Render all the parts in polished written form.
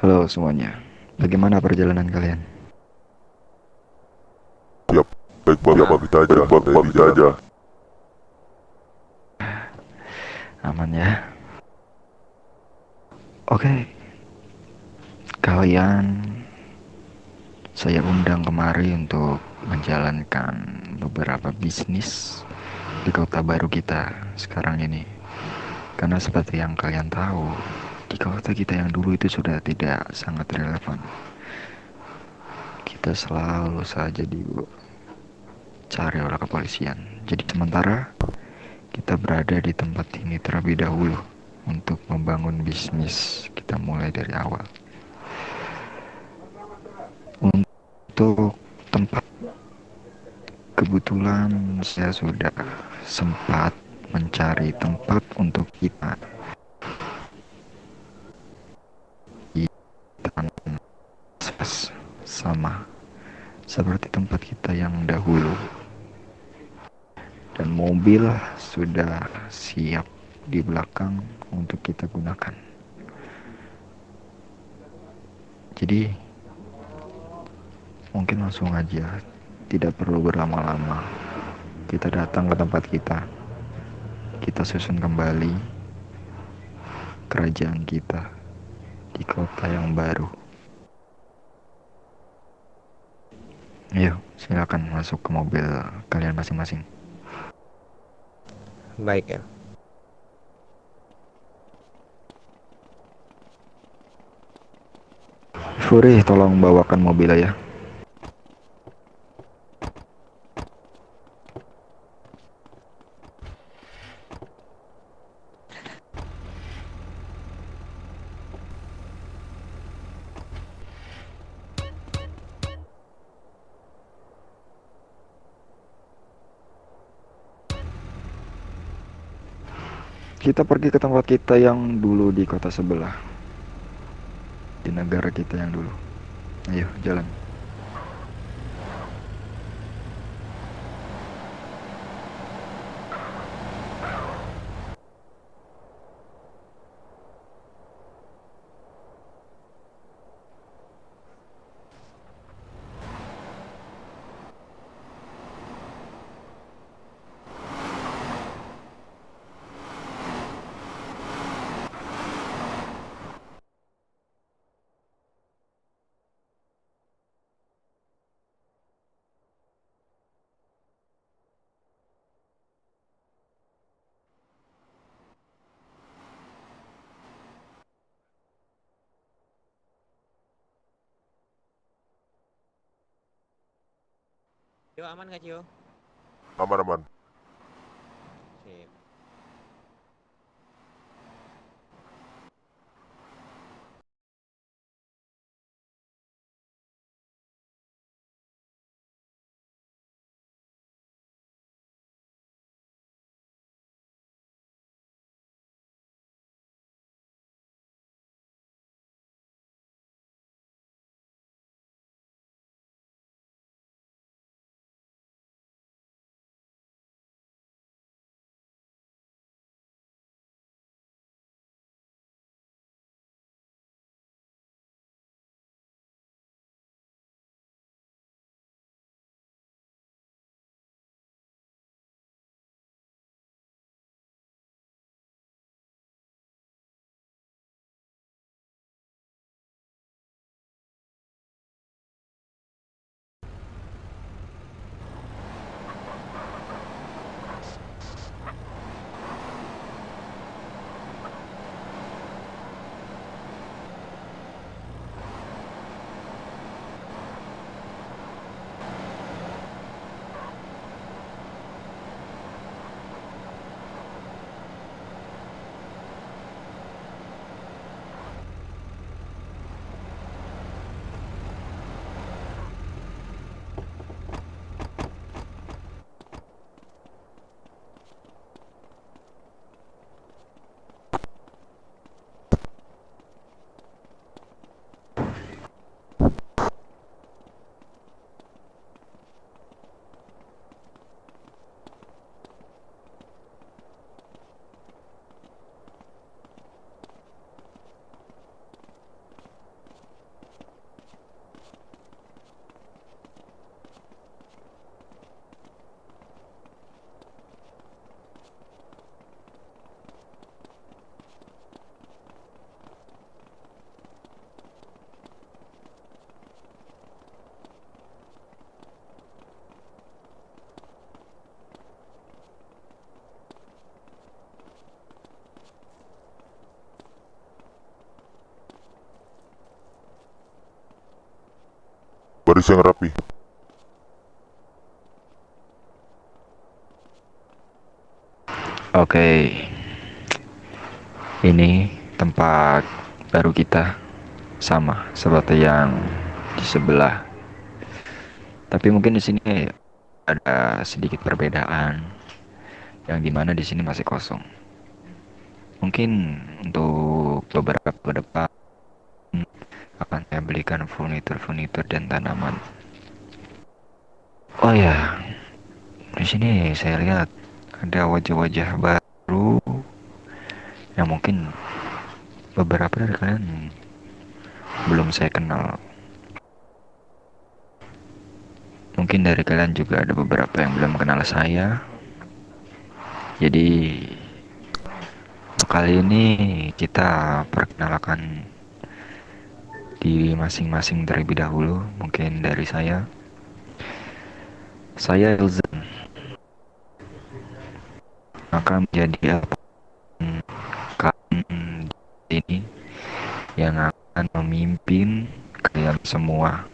Halo semuanya, bagaimana perjalanan kalian? Ya, baik-baik saja. Saya di jalan. Aman ya? Oke, kalian saya undang kemari untuk menjalankan beberapa bisnis di kota baru kita sekarang ini. Karena seperti yang kalian tahu, di kota kita yang dulu itu sudah tidak sangat relevan. Kita selalu saja dicari oleh kepolisian. Jadi sementara kita berada di tempat ini terlebih dahulu untuk membangun bisnis kita mulai dari awal. Untuk tempat, kebetulan saya sudah sempat mencari tempat untuk kita di tanah sama seperti tempat kita yang dahulu, dan mobil sudah siap di belakang untuk kita gunakan. Jadi mungkin langsung aja, tidak perlu berlama-lama, kita datang ke tempat kita susun kembali kerajaan kita di kota yang baru. Ayo, silakan masuk ke mobil kalian masing-masing. Baik ya. Furi, tolong bawakan mobil ya. Kita pergi ke tempat kita yang dulu di kota sebelah, di negara kita yang dulu. Ayo, jalan. Cio aman gak Cio? Aman-aman. Sip. Tulis yang rapi. Oke, ini tempat baru kita, sama seperti yang di sebelah. Tapi mungkin di sini ada sedikit perbedaan, yang dimana di sini masih kosong. Mungkin untuk beberapa ke depan akan saya belikan furnitur dan tanaman. Oh ya, di sini saya lihat ada wajah-wajah baru yang mungkin beberapa dari kalian belum saya kenal. Mungkin dari kalian juga ada beberapa yang belum kenal saya. Jadi kali ini kita perkenalkan diri masing-masing terlebih dahulu. Mungkin dari saya Ilzan akan menjadi kalian ini yang akan memimpin kalian semua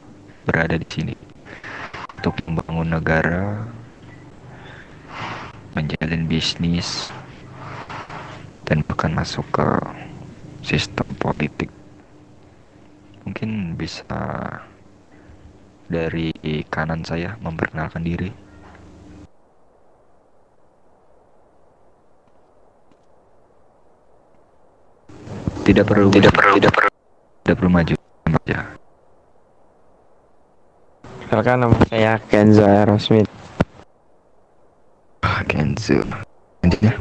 berada di sini untuk membangun negara, menjalin bisnis, dan bahkan masuk ke sistem politik. Mungkin bisa dari kanan saya memperkenalkan diri. Tidak perlu maju ya. Perkenalkan, nama saya Kenzo Aerosmith. Kenzo. Selanjutnya.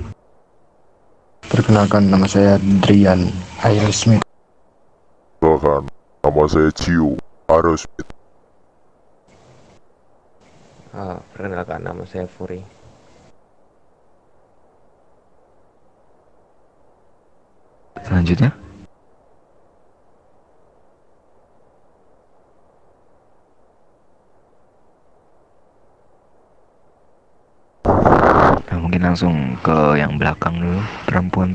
Perkenalkan, nama saya Drian Aerosmith. Perkenalkan, nama saya Cio Aerosmith. Perkenalkan, nama saya Furi. Selanjutnya. Nah, mungkin langsung ke yang belakang dulu, perempuan.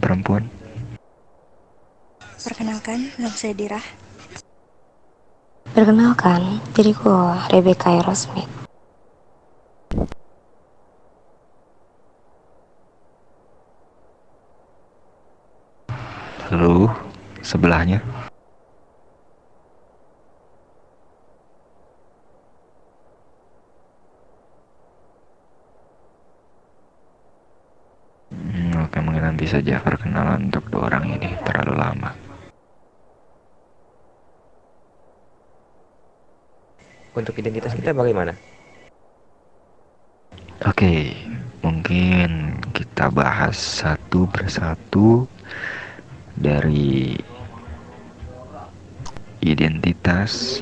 Perkenalkan, nama saya Dirah. Perkenalkan, diriku Rebecca Aerosmith. Lalu sebelahnya. Oke, mungkin nanti saja perkenalan untuk dua orang ini, terlalu lama. Untuk identitas kita bagaimana? Oke, mungkin kita bahas satu persatu dari identitas,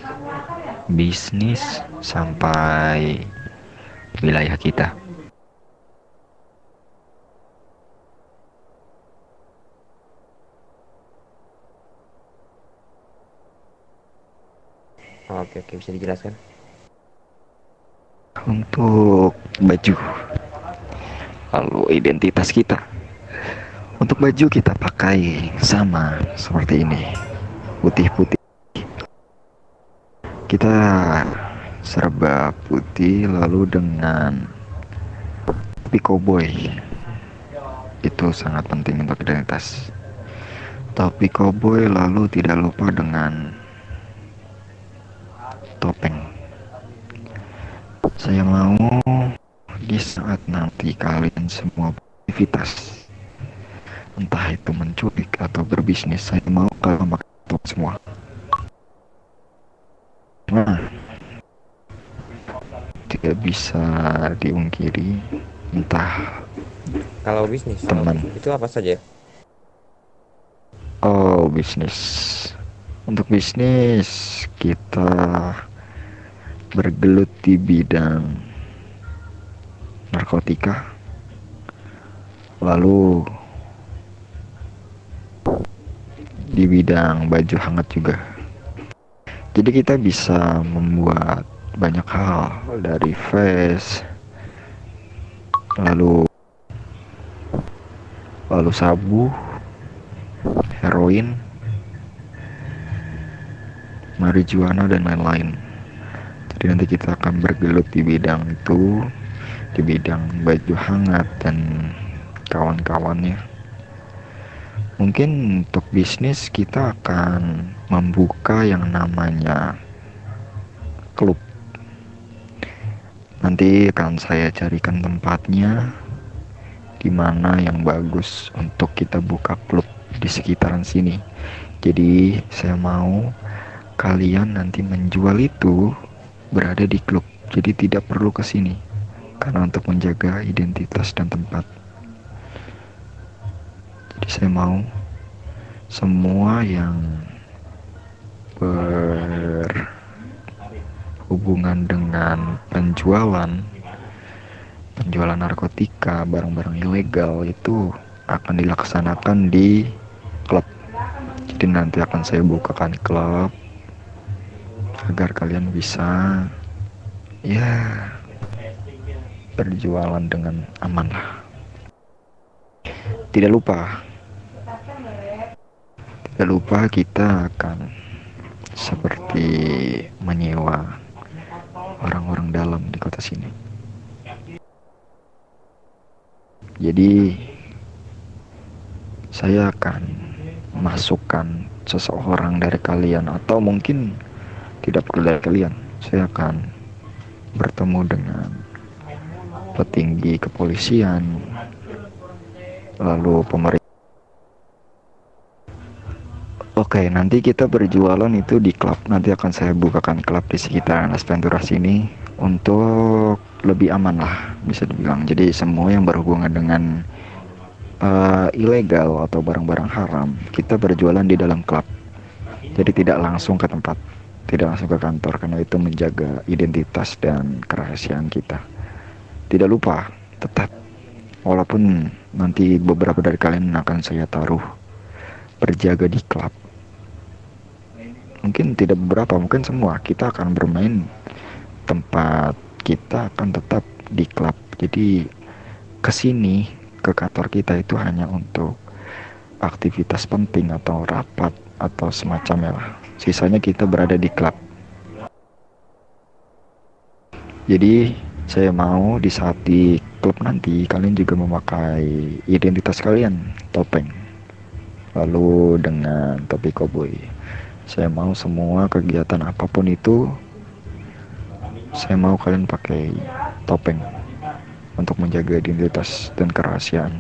bisnis, sampai wilayah kita. Oke, bisa dijelaskan? Untuk baju, lalu identitas kita. Untuk baju kita pakai sama seperti ini, putih-putih. Kita serba putih, lalu dengan topi koboi. Itu sangat penting untuk identitas. Topi koboi, lalu tidak lupa dengan topeng. Saya mau di saat nanti kalian semua beraktivitas, entah itu menculik atau berbisnis, saya mau kalian pakai topeng semua. Nah, tidak bisa diungkiri, entah Kalau bisnis, teman. itu apa saja? Oh, bisnis. Untuk bisnis kita bergelut di bidang narkotika, lalu di bidang baju hangat juga. Jadi kita bisa membuat banyak hal, dari vest, lalu sabu, heroin, marijuana, dan lain-lain. Jadi Jadi nanti kita akan bergelut di bidang itu, di bidang baju hangat dan kawan-kawannya. Mungkin untuk bisnis kita akan membuka yang namanya klub. Nanti akan saya carikan tempatnya di mana yang bagus untuk kita buka klub di sekitaran sini. Jadi saya mau kalian nanti menjual itu berada di klub. Jadi tidak perlu ke sini karena untuk menjaga identitas dan tempat. Jadi saya mau semua yang berhubungan dengan penjualan narkotika, barang-barang ilegal itu akan dilaksanakan di klub. Jadi nanti akan saya bukakan klub agar kalian bisa berjualan dengan aman lah. Tidak lupa kita akan seperti menyewa orang-orang dalam di kota sini. Jadi saya akan masukkan seseorang dari kalian, atau mungkin tidak perlu dari kalian. Saya akan bertemu dengan petinggi kepolisian, lalu pemerintah. Oke, nanti kita berjualan itu di klub. Nanti akan saya bukakan klub di sekitaran Asventura sini untuk lebih aman lah, bisa dibilang. Jadi semua yang berhubungan dengan ilegal atau barang-barang haram, kita berjualan di dalam klub. Jadi tidak langsung ke tempat, tidak langsung ke kantor, karena itu menjaga identitas dan kerahasiaan kita. Tidak lupa, tetap, walaupun nanti beberapa dari kalian akan saya taruh berjaga di klub, mungkin tidak beberapa, mungkin semua, kita akan bermain, tempat kita akan tetap di klub. Jadi kesini, ke kantor kita itu hanya untuk aktivitas penting atau rapat atau semacamnya lah. Sisanya kita berada di klub. Jadi saya mau di saat di klub nanti kalian juga memakai identitas kalian, topeng, lalu dengan topi koboi. Saya mau semua kegiatan apapun itu, saya mau kalian pakai topeng untuk menjaga identitas dan kerahasiaan.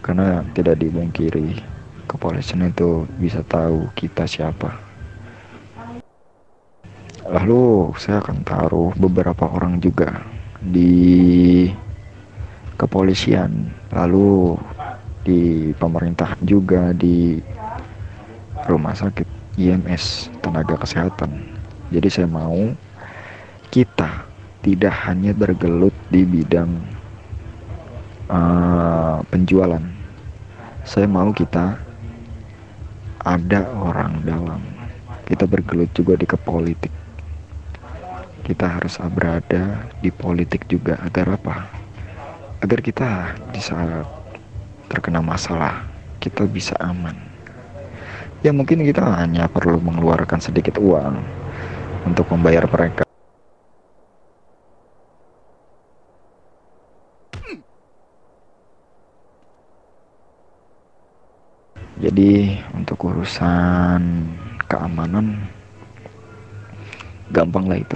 Karena tidak dibungkiri, kepolisian itu bisa tahu kita siapa. Lalu saya akan taruh beberapa orang juga di kepolisian, lalu di pemerintahan juga, di rumah sakit, IMS, tenaga kesehatan. Jadi saya mau kita tidak hanya bergelut di bidang penjualan. Saya mau kita ada orang dalam. Kita bergelut juga di kepolitik. Kita harus berada di politik juga. Agar apa? Agar kita di saat terkena masalah, kita bisa aman. Ya mungkin kita hanya perlu mengeluarkan sedikit uang untuk membayar mereka. Jadi untuk urusan keamanan gampang lah itu.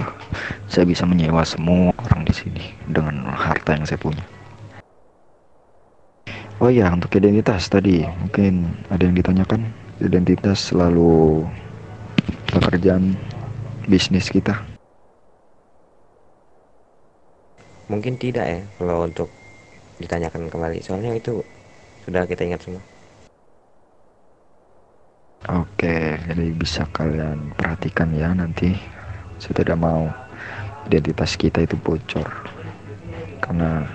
Saya bisa menyewa semua orang di sini dengan harta yang saya punya. Oh ya, untuk identitas tadi mungkin ada yang ditanyakan. Identitas selalu pekerjaan bisnis kita. Mungkin tidak ya kalau untuk ditanyakan kembali, soalnya itu sudah kita ingat semua. Oke, jadi bisa kalian perhatikan ya nanti. Saya tidak mau identitas kita itu bocor, karena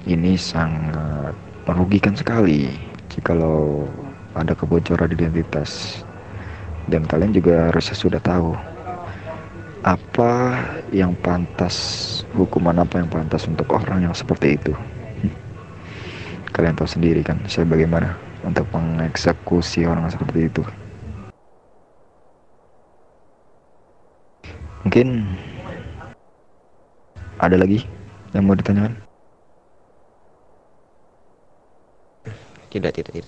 ini sangat merugikan sekali jikalau ada kebocoran identitas. Dan kalian juga harusnya sudah tahu apa yang pantas, hukuman apa yang pantas untuk orang yang seperti itu. Kalian tahu sendiri kan saya bagaimana untuk mengeksekusi orang seperti itu. Mungkin ada lagi yang mau ditanyakan? Tidak, tidak, tidak.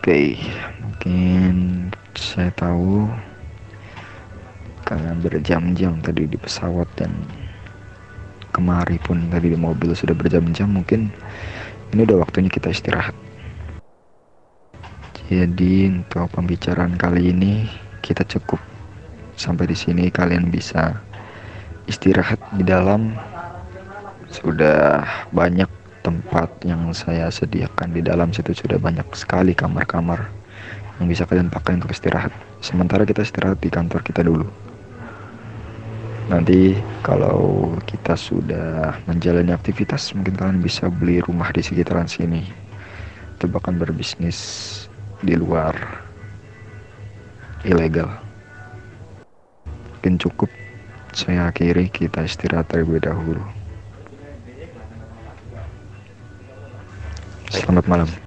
Oke, mungkin saya tahu kalian berjam-jam tadi di pesawat dan kemari pun tadi di mobil sudah berjam-jam. Mungkin ini udah waktunya kita istirahat. Jadi untuk pembicaraan kali ini kita cukup sampai di sini. Kalian bisa istirahat di dalam. Sudah banyak tempat yang saya sediakan di dalam situ, sudah banyak sekali kamar-kamar yang bisa kalian pakai untuk istirahat. Sementara kita istirahat di kantor kita dulu. Nanti kalau kita sudah menjalani aktivitas, mungkin kalian bisa beli rumah di sekitaran sini atau bahkan berbisnis di luar ilegal. Mungkin cukup saya akhiri, kita istirahat terlebih dahulu. Selamat malam.